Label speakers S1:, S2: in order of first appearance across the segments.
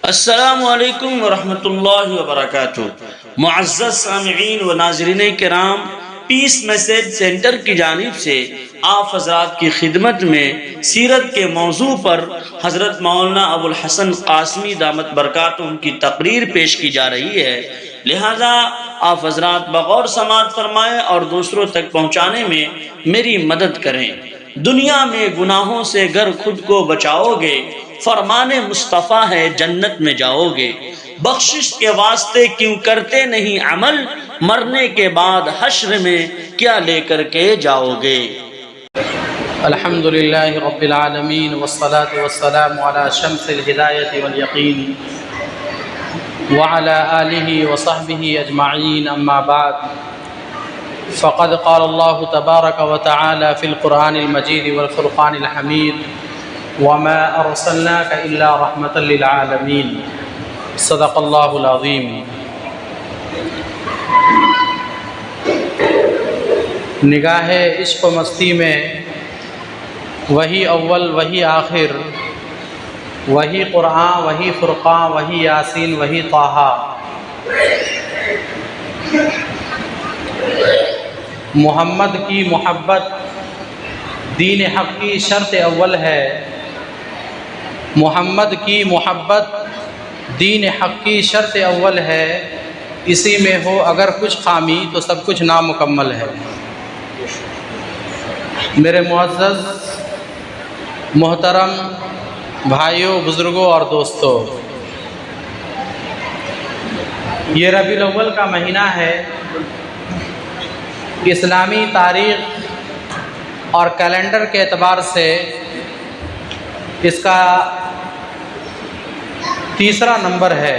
S1: السلام علیکم ورحمۃ اللہ وبرکاتہ۔ معزز سامعین و ناظرین کرام، پیس میسج سینٹر کی جانب سے آپ حضرات کی خدمت میں سیرت کے موضوع پر حضرت مولانا ابو الحسن قاسمی دامت برکاتہم کی تقریر پیش کی جا رہی ہے، لہذا آپ حضرات بغور سماعت فرمائیں اور دوسروں تک پہنچانے میں میری مدد کریں۔ دنیا میں گناہوں سے گر خود کو بچاؤ گے، فرمان مصطفیٰ ہے جنت میں جاؤ گے۔ بخشش کے واسطے کیوں کرتے نہیں عمل، مرنے کے بعد حشر میں کیا لے کر کے جاؤ گے۔
S2: الحمد للہ رب العالمین والصلاة والسلام على شمس الہدایت والیقین وعلى آلہ وصحبہ اجمعین، اما بعد فقد قال اللہ تبارک وتعالی فی القرآن المجید والفرقان الحمید وما ارسلناک الا رحمۃ للعالمین، صدق اللہ العظیم۔ نگاہ عشق و مستی میں وہی اول وہی آخر، وہی قرآن وہی فرقان وہی یاسین وہی طٰہٰ۔ محمد کی محبت دین حق کی شرط اول ہے، محمد کی محبت دین حق کی شرط اول ہے، اسی میں ہو اگر کچھ خامی تو سب کچھ نامکمل ہے۔ میرے معزز محترم بھائیوں، بزرگوں اور دوستوں، یہ ربیع الاول کا مہینہ ہے۔ اسلامی تاریخ اور کیلنڈر کے اعتبار سے اس کا تیسرا نمبر ہے،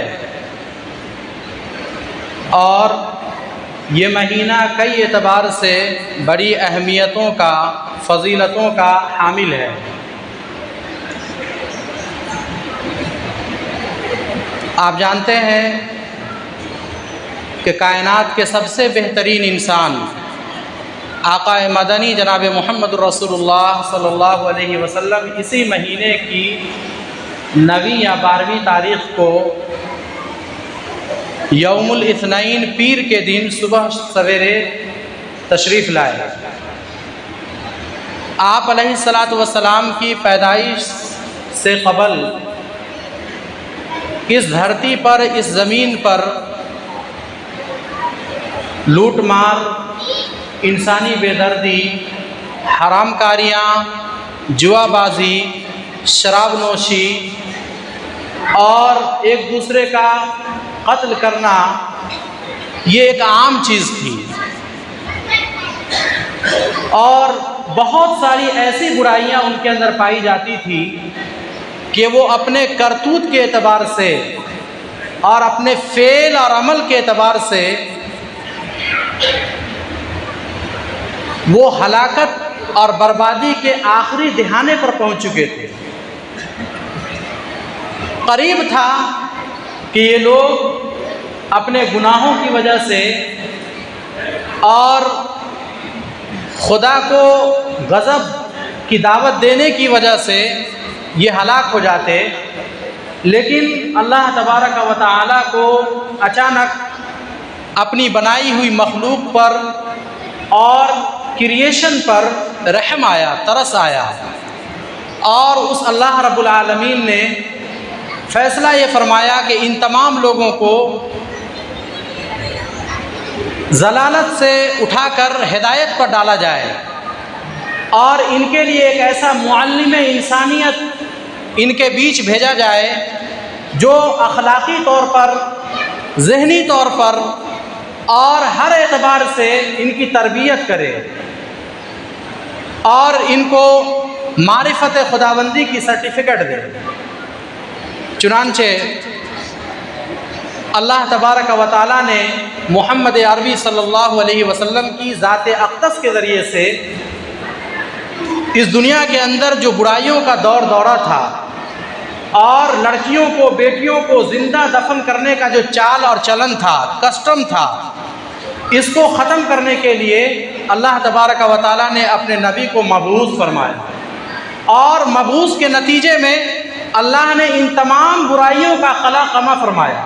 S2: اور یہ مہینہ کئی اعتبار سے بڑی اہمیتوں کا، فضیلتوں کا حامل ہے۔ آپ جانتے ہیں کہ کائنات کے سب سے بہترین انسان آقا مدنی جناب محمد رسول اللہ صلی اللہ علیہ وسلم اسی مہینے کی 9 یا 12 تاریخ کو یوم الاثنین پیر کے دن صبح سویرے تشریف لائے۔ آپ علیہ الصلاۃ والسلام کی پیدائش سے قبل اس دھرتی پر، اس زمین پر لوٹ مار، انسانی بے دردی، حرام کاریاں، جوا بازی، شراب نوشی اور ایک دوسرے کا قتل کرنا یہ ایک عام چیز تھی، اور بہت ساری ایسی برائیاں ان کے اندر پائی جاتی تھی کہ وہ اپنے کرتوت کے اعتبار سے اور اپنے فعل اور عمل کے اعتبار سے وہ ہلاکت اور بربادی کے آخری دہانے پر پہنچ چکے تھے۔ قریب تھا کہ یہ لوگ اپنے گناہوں کی وجہ سے اور خدا کو غضب کی دعوت دینے کی وجہ سے یہ ہلاک ہو جاتے، لیکن اللہ تبارک و تعالی کو اچانک اپنی بنائی ہوئی مخلوق پر اور کریشن پر رحم آیا، ترس آیا، اور اس اللہ رب العالمین نے فیصلہ یہ فرمایا کہ ان تمام لوگوں کو ضلالت سے اٹھا کر ہدایت پر ڈالا جائے، اور ان کے لیے ایک ایسا معلم انسانیت ان کے بیچ بھیجا جائے جو اخلاقی طور پر، ذہنی طور پر اور ہر اعتبار سے ان کی تربیت کرے اور ان کو معرفت خداوندی کی سرٹیفکیٹ دے۔ چنانچہ اللہ تبارک و تعالیٰ نے محمد عربی صلی اللہ علیہ وسلم کی ذات اقدس کے ذریعے سے اس دنیا کے اندر جو برائیوں کا دور دورہ تھا اور لڑکیوں کو، بیٹیوں کو زندہ دفن کرنے کا جو چال اور چلن تھا، کسٹم تھا، اس کو ختم کرنے کے لیے اللہ تبارک و تعالیٰ نے اپنے نبی کو مبعوث فرمایا، اور مبعوث کے نتیجے میں اللہ نے ان تمام برائیوں کا قلع قمع فرمایا۔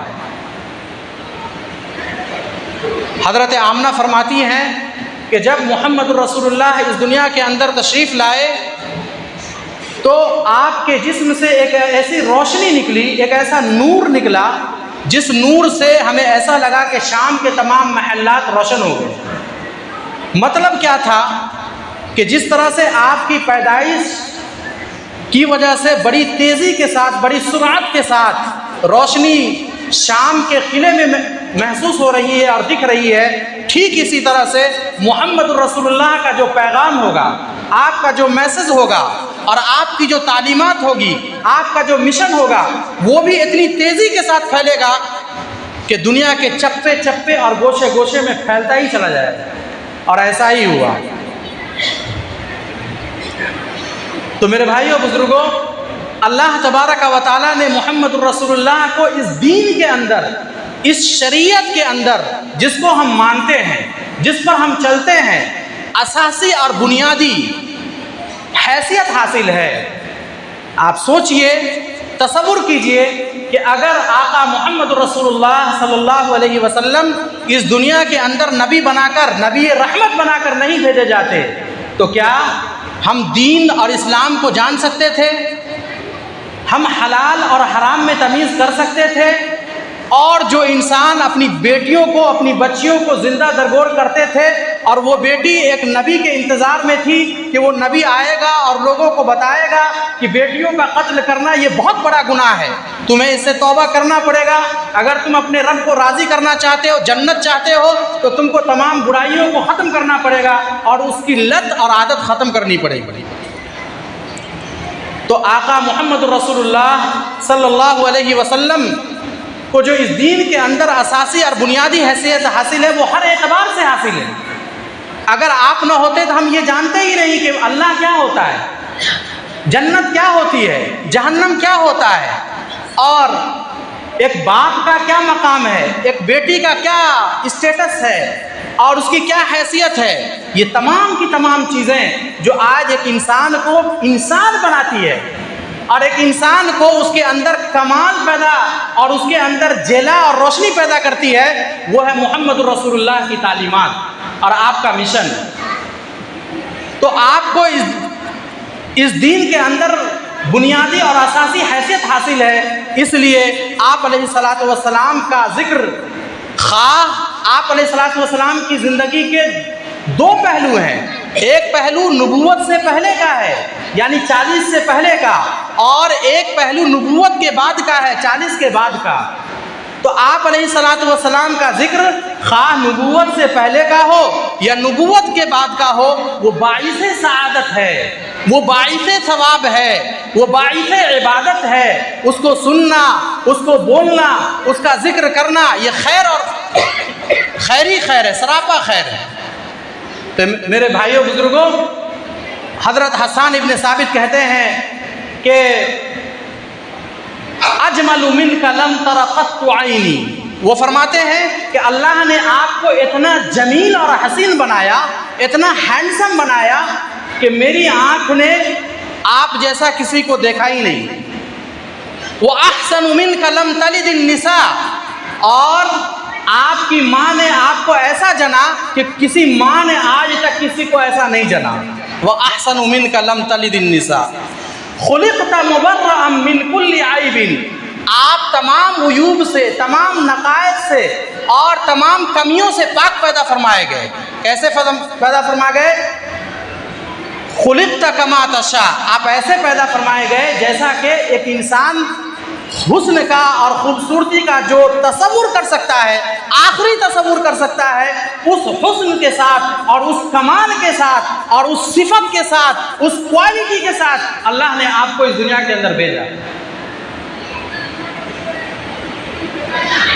S2: حضرت آمنہ فرماتی ہیں کہ جب محمد رسول اللہ اس دنیا کے اندر تشریف لائے تو آپ کے جسم سے ایک ایسی روشنی نکلی، ایک ایسا نور نکلا جس نور سے ہمیں ایسا لگا کہ شام کے تمام محلات روشن ہو گئے۔ مطلب کیا تھا کہ جس طرح سے آپ کی پیدائش کی وجہ سے بڑی تیزی کے ساتھ، بڑی سرعت کے ساتھ روشنی شام کے قلعے میں محسوس ہو رہی ہے اور دکھ رہی ہے، ٹھیک اسی طرح سے محمد رسول اللہ کا جو پیغام ہوگا، آپ کا جو میسج ہوگا اور آپ کی جو تعلیمات ہوگی، آپ کا جو مشن ہوگا، وہ بھی اتنی تیزی کے ساتھ پھیلے گا کہ دنیا کے چپے چپے اور گوشے گوشے میں پھیلتا ہی چلا جائے گا، اور ایسا ہی ہوا۔ تو میرے بھائیوں بزرگوں، اللہ تبارک و تعالیٰ نے محمد رسول اللہ کو اس دین کے اندر، اس شریعت کے اندر جس کو ہم مانتے ہیں، جس پر ہم چلتے ہیں، اساسی اور بنیادی حیثیت حاصل ہے۔ آپ سوچئے، تصور کیجئے کہ اگر آقا محمد رسول اللہ صلی اللہ علیہ وسلم اس دنیا کے اندر نبی بنا کر، نبی رحمت بنا کر نہیں بھیجے جاتے تو کیا ہم دین اور اسلام کو جان سکتے تھے؟ ہم حلال اور حرام میں تمیز کر سکتے تھے؟ اور جو انسان اپنی بیٹیوں کو، اپنی بچیوں کو زندہ درگور کرتے تھے اور وہ بیٹی ایک نبی کے انتظار میں تھی کہ وہ نبی آئے گا اور لوگوں کو بتائے گا کہ بیٹیوں کا قتل کرنا یہ بہت بڑا گناہ ہے، تمہیں اس سے توبہ کرنا پڑے گا، اگر تم اپنے رب کو راضی کرنا چاہتے ہو، جنت چاہتے ہو، تو تم کو تمام برائیوں کو ختم کرنا پڑے گا اور اس کی لت اور عادت ختم کرنی پڑے گی۔ تو آقا محمد رسول اللہ صلی اللہ علیہ وسلم کو جو اس دین کے اندر اساسی اور بنیادی حیثیت حاصل ہے، وہ ہر اعتبار سے حاصل ہے۔ اگر آپ نہ ہوتے تو ہم یہ جانتے ہی نہیں کہ اللہ کیا ہوتا ہے، جنت کیا ہوتی ہے، جہنم کیا ہوتا ہے، اور ایک باپ کا کیا مقام ہے، ایک بیٹی کا کیا اسٹیٹس ہے اور اس کی کیا حیثیت ہے۔ یہ تمام کی تمام چیزیں جو آج ایک انسان کو انسان بناتی ہے اور ایک انسان کو اس کے اندر کمال پیدا اور اس کے اندر جلا اور روشنی پیدا کرتی ہے، وہ ہے محمد رسول اللہ کی تعلیمات اور آپ کا مشن۔ تو آپ کو اس دین کے اندر بنیادی اور اساسی حیثیت حاصل ہے، اس لیے آپ علیہ الصلاۃ والسلام کا ذکر، خواہ آپ علیہ الصلاۃ والسلام کی زندگی کے دو پہلو ہیں، ایک پہلو نبوت سے پہلے کا ہے یعنی 40 سے پہلے کا، اور ایک پہلو نبوت کے بعد کا ہے 40 کے بعد کا۔ تو آپ علیہ الصلاۃ والسلام کا ذکر خواہ نبوت سے پہلے کا ہو یا نبوت کے بعد کا ہو، وہ باعث سعادت ہے، وہ باعث ثواب ہے، وہ باعث عبادت ہے۔ اس کو سننا، اس کو بولنا، اس کا ذکر کرنا، یہ خیر اور خیری خیر ہے، سراپا خیر ہے۔ تو میرے بھائیوں بزرگوں، حضرت حسان ابن ثابت کہتے ہیں کہ اجمل منک لم تر قط عینی، وہ فرماتے ہیں کہ اللہ نے آپ کو اتنا جمیل اور حسین بنایا، اتنا ہینڈسم بنایا کہ میری آنکھ نے آپ جیسا کسی کو دیکھا ہی نہیں۔ وَأَحْسَنُ مِنْكَ لَمْ تَلِدِ النِّسَاء، اور آپ کی ماں نے آپ کو ایسا جنا کہ کسی ماں نے آج تک کسی کو ایسا نہیں جنا۔ وَأَحْسَنُ مِنْكَ لَمْ تَلِدِ النِّسَاء خُلِقْتَ مُبَرَّأً مِنْ كُلِّ عَيْبٍ، آپ تمام عیوب سے، تمام نقائص سے اور تمام کمیوں سے پاک پیدا فرمائے گئے۔ کیسے پیدا فرما گئے؟ خلقت کما تشاء، آپ ایسے پیدا فرمائے گئے جیسا کہ ایک انسان حسن کا اور خوبصورتی کا جو تصور کر سکتا ہے، آخری تصور کر سکتا ہے، اس حسن کے ساتھ اور اس کمال کے ساتھ اور اس صفت کے ساتھ، اس کوالٹی کے ساتھ اللہ نے آپ کو اس دنیا کے اندر بھیجا۔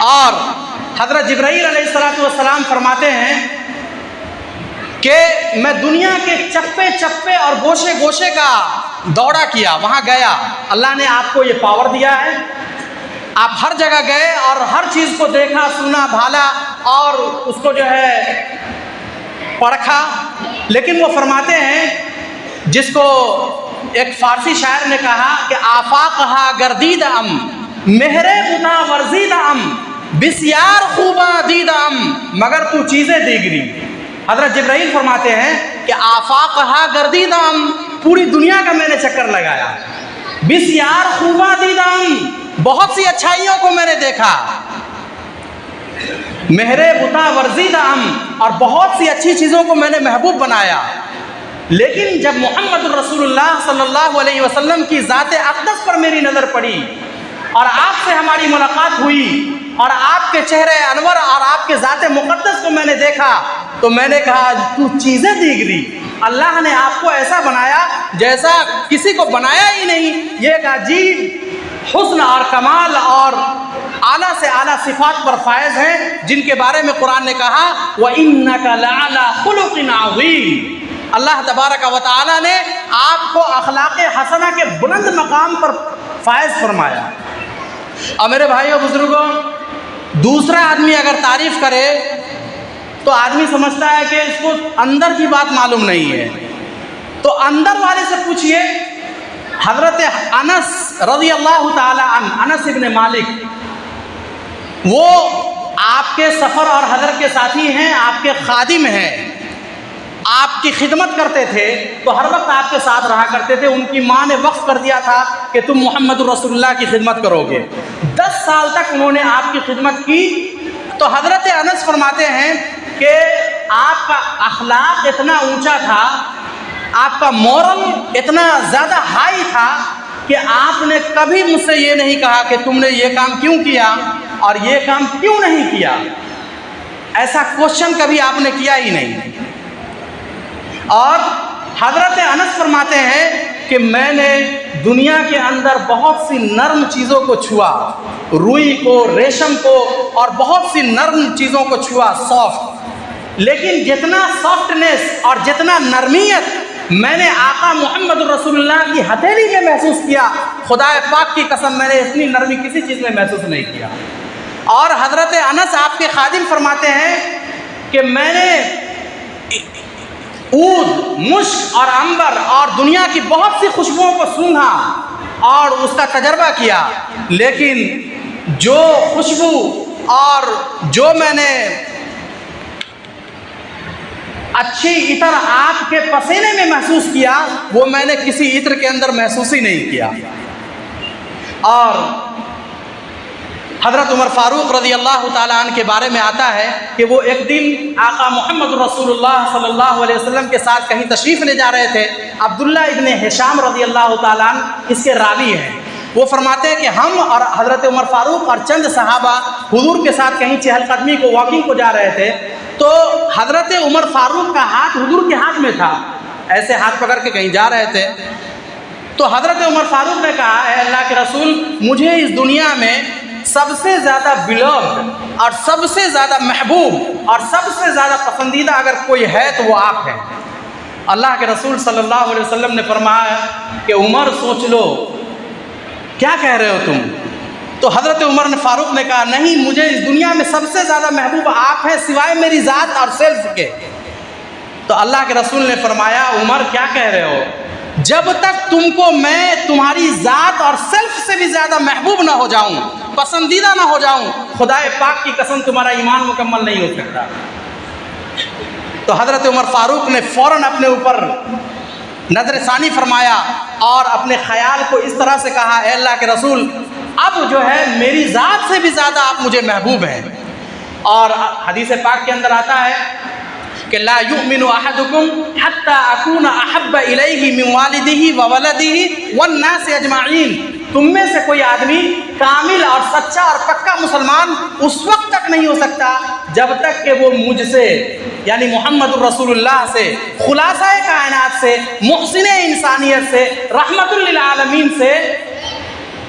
S2: اور حضرت جبرائیل علیہ السلام فرماتے ہیں کہ میں دنیا کے چپے چپے اور گوشے گوشے کا دورہ کیا، وہاں گیا، اللہ نے آپ کو یہ پاور دیا ہے، آپ ہر جگہ گئے اور ہر چیز کو دیکھا، سنا، بھالا اور اس کو جو ہے پرکھا۔ لیکن وہ فرماتے ہیں جس کو ایک فارسی شاعر نے کہا کہ آفاقہا گردید ام مہر بتا ورزید ام بسیار خوبا دید ام مگر تو چیزیں دیگری. حضرت جبرائیل فرماتے ہیں کہ آفاقہا گردید ام پوری دنیا کا میں نے چکر لگایا، بسیار خوبا دید ام بہت سی اچھائیوں کو میں نے دیکھا، مہر بتا ورزید ام اور بہت سی اچھی چیزوں کو میں نے محبوب بنایا. لیکن جب محمد الرسول اللہ صلی اللہ علیہ وسلم کی ذات اقدس پر میری نظر پڑی اور آپ سے ہماری ملاقات ہوئی اور آپ کے چہرے انور اور آپ کے ذات مقدس کو میں نے دیکھا تو میں نے کہا تو چیزیں دیگری، اللہ نے آپ کو ایسا بنایا جیسا کسی کو بنایا ہی نہیں. یہ ایک عجیب حسن اور کمال اور اعلیٰ سے اعلیٰ صفات پر فائز ہیں جن کے بارے میں قرآن نے کہا وَإِنَّكَ لَعَلَىٰ خُلُقٍ عَظِيمٍ. اللہ تبارک و تعالیٰ نے آپ کو اخلاق حسنہ کے بلند مقام پر فائز فرمایا. اور میرے بھائیو بزرگوں، دوسرا آدمی اگر تعریف کرے تو آدمی سمجھتا ہے کہ اس کو اندر کی بات معلوم نہیں ہے، تو اندر والے سے پوچھئے. حضرت انس رضی اللہ تعالی عنہ، انس ابن مالک، وہ آپ کے سفر اور حضر کے ساتھی ہیں، آپ کے خادم ہیں، آپ کی خدمت کرتے تھے تو ہر وقت آپ کے ساتھ رہا کرتے تھے. ان کی ماں نے وقف کر دیا تھا کہ تم محمد رسول اللہ کی خدمت کرو گے. 10 سال تک انہوں نے آپ کی خدمت کی. تو حضرت انس فرماتے ہیں کہ آپ کا اخلاق اتنا اونچا تھا، آپ کا مورل اتنا زیادہ ہائی تھا کہ آپ نے کبھی مجھ سے یہ نہیں کہا کہ تم نے یہ کام کیوں کیا اور یہ کام کیوں نہیں کیا. ایسا کوشچن کبھی آپ نے کیا ہی نہیں. اور حضرت انس فرماتے ہیں کہ میں نے دنیا کے اندر بہت سی نرم چیزوں کو چھوا، روئی کو، ریشم کو اور بہت سی نرم چیزوں کو چھوا، سافٹ، لیکن جتنا سافٹنس اور جتنا نرمیت میں نے آقا محمد رسول اللہ کی ہتھیلی میں محسوس کیا، خدا پاک کی قسم میں نے اتنی نرمی کسی چیز میں محسوس نہیں کیا. اور حضرت انس آپ کے خادم فرماتے ہیں کہ میں نے عود، مشک اور عنبر اور دنیا کی بہت سی خوشبوؤں کو سونگھا اور اس کا تجربہ کیا، لیکن جو خوشبو اور جو میں نے اچھی عطر آپ کے پسینے میں محسوس کیا وہ میں نے کسی عطر کے اندر محسوس ہی نہیں کیا. اور حضرت عمر فاروق رضی اللہ تعالیٰ عنہ کے بارے میں آتا ہے کہ وہ ایک دن آقا محمد رسول اللہ صلی اللہ علیہ وسلم کے ساتھ کہیں تشریف لے جا رہے تھے. عبداللہ ابن ہشام رضی اللہ تعالیٰ عنہ اس کے راوی ہیں. وہ فرماتے ہیں کہ ہم اور حضرت عمر فاروق اور چند صحابہ حضور کے ساتھ کہیں چہل قدمی کو واکنگ کو جا رہے تھے تو حضرت عمر فاروق کا ہاتھ حضور کے ہاتھ میں تھا، ایسے ہاتھ پکڑ کے کہیں جا رہے تھے. تو حضرت عمر فاروق نے کہا اے اللہ کے رسول، مجھے اس دنیا میں سب سے زیادہ بلوڈ اور سب سے زیادہ محبوب اور سب سے زیادہ پسندیدہ اگر کوئی ہے تو وہ آپ ہیں. اللہ کے رسول صلی اللہ علیہ وسلم نے فرمایا کہ عمر سوچ لو کیا کہہ رہے ہو تم. تو حضرت عمر نے فاروق نے کہا نہیں، مجھے اس دنیا میں سب سے زیادہ محبوب آپ ہیں سوائے میری ذات اور سیلف کے. تو اللہ کے رسول نے فرمایا عمر کیا کہہ رہے ہو، جب تک تم کو میں تمہاری ذات اور سیلف سے بھی زیادہ محبوب نہ ہو جاؤں، پسندیدہ نہ ہو جاؤں، خدا پاک کی قسم تمہارا ایمان مکمل نہیں ہو سکتا. تو حضرت عمر فاروق نے فوراً اپنے اوپر نظر ثانی فرمایا اور اپنے خیال کو اس طرح سے کہا اے اللہ کے رسول، اب جو ہے میری ذات سے بھی زیادہ آپ مجھے محبوب ہیں. اور حدیث پاک کے اندر آتا ہے کہ لا یؤمن احدکم حتی اکون احب الیہ من والدہ وولدہ والناس اجمعین. تم میں سے کوئی آدمی کامل اور سچا اور پکا مسلمان اس وقت تک نہیں ہو سکتا جب تک کہ وہ مجھ سے یعنی محمد الرسول اللہ سے، خلاصہ کائنات سے، محسن انسانیت سے، رحمت للعالمین سے،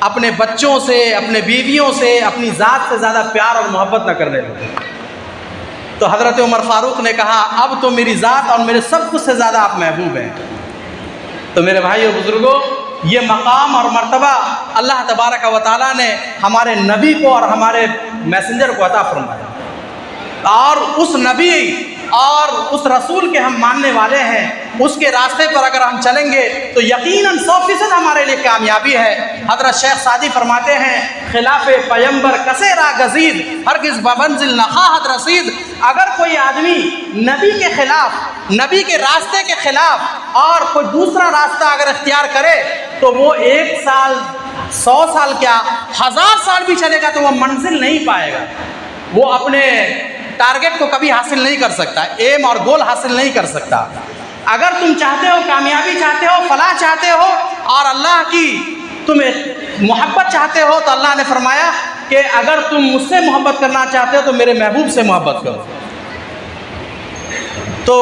S2: اپنے بچوں سے، اپنے بیویوں سے، اپنی ذات سے زیادہ پیار اور محبت نہ کرنے لگے. تو حضرت عمر فاروق نے کہا اب تو میری ذات اور میرے سب کچھ سے زیادہ آپ محبوب ہیں. تو میرے بھائیو بزرگوں، یہ مقام اور مرتبہ اللہ تبارک و تعالیٰ نے ہمارے نبی کو اور ہمارے میسنجر کو عطا فرمایا. اور اس نبی اور اس رسول کے ہم ماننے والے ہیں، اس کے راستے پر اگر ہم چلیں گے تو یقیناً 100% ہمارے لیے کامیابی ہے۔ حضرت شیخ سعدی فرماتے ہیں خلاف پیمبر کسے را گزید ہرگز بمنزل نخواہد رسید۔ اگر کوئی آدمی نبی کے خلاف، نبی کے راستے کے خلاف اور کوئی دوسرا راستہ اگر اختیار کرے تو وہ 1 سال 100 سال کیا 1000 سال بھی چلے گا تو وہ منزل نہیں پائے گا، وہ اپنے ٹارگٹ کو کبھی حاصل نہیں کر سکتا، ایم اور گول حاصل نہیں کر سکتا۔ اگر تم چاہتے ہو، کامیابی چاہتے ہو، فلاح چاہتے ہو اور اللہ کی تم محبت چاہتے ہو تو اللہ نے فرمایا کہ اگر تم مجھ سے محبت کرنا چاہتے ہو تو میرے محبوب سے محبت کرو۔ تو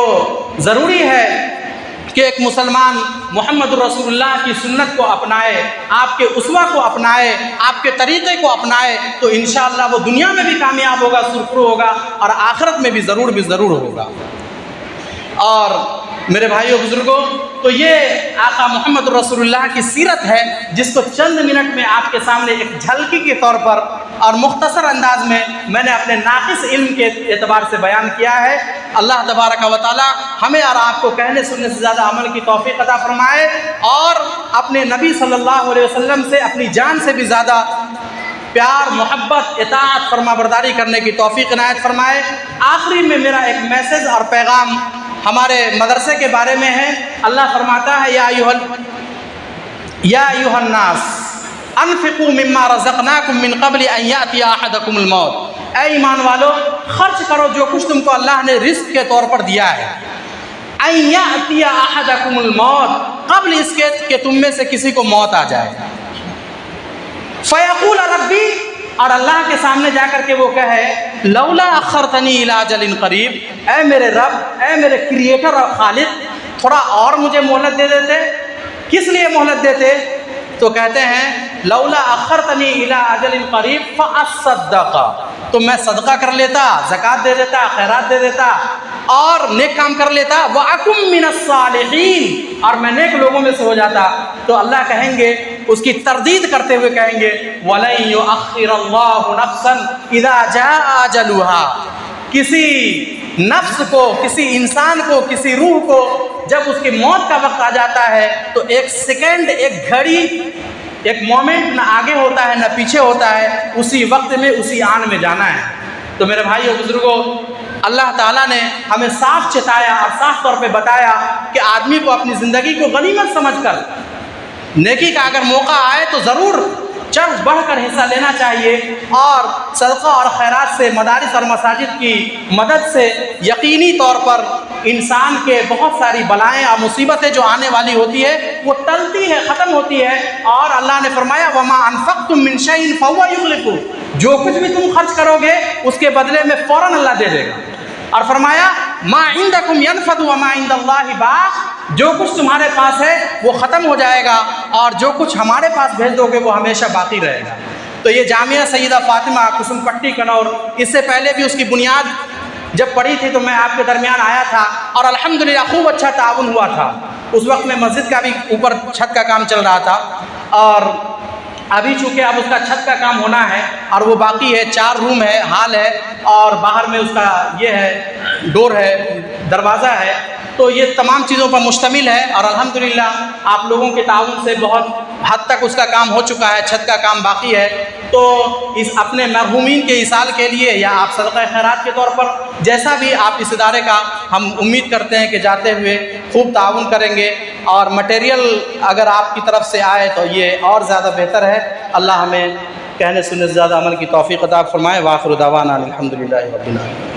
S2: ضروری ہے کہ ایک مسلمان محمد رسول اللہ کی سنت کو اپنائے، آپ کے اسوہ کو اپنائے، آپ کے طریقے کو اپنائے، تو انشاءاللہ وہ دنیا میں بھی کامیاب ہوگا، سرخرو ہوگا اور آخرت میں بھی ضرور ہوگا۔ اور میرے بھائیو بزرگوں، تو یہ آقا محمد رسول اللہ کی سیرت ہے جس کو چند منٹ میں آپ کے سامنے ایک جھلکی کے طور پر اور مختصر انداز میں میں نے اپنے ناقص علم کے اعتبار سے بیان کیا ہے۔ اللہ تبارک و تعالی ہمیں اور آپ کو کہنے سننے سے زیادہ عمل کی توفیق عطا فرمائے اور اپنے نبی صلی اللہ علیہ وسلم سے اپنی جان سے بھی زیادہ پیار، محبت، اطاعت، فرما برداری کرنے کی توفیق عنایت فرمائے۔ آخری میں میرا ایک میسج اور پیغام ہمارے مدرسے کے بارے میں ہے۔ اللہ فرماتا ہے یا ایھا الناس انفقوا مما رزقناکم من قبل ان یأتی احدکم الموت۔ اے ایمان والو، خرچ کرو جو کچھ تم کو اللہ نے رزق کے طور پر دیا ہے۔ ان یأتی احدکم الموت، قبل اس کے کہ تم میں سے کسی کو موت آ جائے۔ فیقول ربی، اور اللہ کے سامنے جا کر کے وہ کہے لولا اخرتنی الی اجل قریب، اے میرے رب، اے میرے کریٹر اور خالق، تھوڑا اور مجھے مہلت دے دیتے۔ کس لیے مہلت دیتے؟ تو کہتے ہیں لولا اخرتنی الی اجل قریب فاصدق، تو میں صدقہ کر لیتا، زکوٰۃ دے دیتا، خیرات دے دیتا اور نیک کام کر لیتا، وَأَكُن مِّنَ الصَّالِحِينَ، اور میں نیک لوگوں میں سے ہو جاتا۔ تو اللہ کہیں گے، اس کی تردید کرتے ہوئے کہیں گے وَلَن يُؤَخِّرَ اللَّهُ نَفْسًا إِذَا جَاءَ أَجَلُهَا، کسی نفس کو، کسی انسان کو، کسی روح کو جب اس کی موت کا وقت آ جاتا ہے تو ایک سیکنڈ، ایک گھڑی، ایک مومنٹ نہ آگے ہوتا ہے نہ پیچھے ہوتا ہے، اسی وقت میں اسی آن میں جانا ہے۔ تو میرے بھائیو بزرگوں، اللہ تعالیٰ نے ہمیں صاف چتایا اور صاف طور پہ بتایا کہ آدمی کو اپنی زندگی کو غنیمت سمجھ کر نیکی کا اگر موقع آئے تو ضرور چڑھ بڑھ کر حصہ لینا چاہیے، اور صدقہ اور خیرات سے، مدارس اور مساجد کی مدد سے یقینی طور پر انسان کے بہت ساری بلائیں اور مصیبتیں جو آنے والی ہوتی ہے وہ ٹلتی ہے، ختم ہوتی ہے۔ اور اللہ نے فرمایا وَمَا أَنفَقْتُم مِّن شَيْءٍ فَهُوَ يُخْلِفُهُ، جو کچھ بھی تم خرچ کرو گے اس کے بدلے میں فوراً اللہ دے دے گا۔ اور فرمایا مَا عِندَكُمْ يَنفَدُ وَمَا عِندَ اللَّهِ بَاقٍ، جو کچھ تمہارے پاس ہے وہ ختم ہو جائے گا اور جو کچھ ہمارے پاس بھیج دو گے وہ ہمیشہ باقی رہے گا۔ تو یہ جامعہ سیدہ فاطمہ کسم پٹی کنور، اس سے پہلے بھی اس کی بنیاد جب پڑی تھی تو میں آپ کے درمیان آیا تھا اور الحمدللہ خوب اچھا تعاون ہوا تھا۔ اس وقت میں مسجد کا بھی اوپر چھت کا کام چل رہا تھا، اور ابھی چونکہ اب اس کا چھت کا کام ہونا ہے اور وہ باقی ہے، 4 روم ہے، ہال ہے اور باہر میں اس کا یہ ہے ڈور ہے، دروازہ ہے، تو یہ تمام چیزوں پر مشتمل ہے۔ اور الحمدللہ آپ لوگوں کے تعاون سے بہت حد تک اس کا کام ہو چکا ہے، چھت کا کام باقی ہے۔ تو اس اپنے مرحومین کے ایصال کے لیے یا آپ صدقہ خیرات کے طور پر جیسا بھی آپ اس ادارے کا، ہم امید کرتے ہیں کہ جاتے ہوئے خوب تعاون کریں گے، اور مٹیریل اگر آپ کی طرف سے آئے تو یہ اور زیادہ بہتر ہے۔ اللہ ہمیں کہنے سننے سے زیادہ عمل کی توفیق عطا فرمائے۔ وآخر دعوانا الحمدللہ رب العالمین۔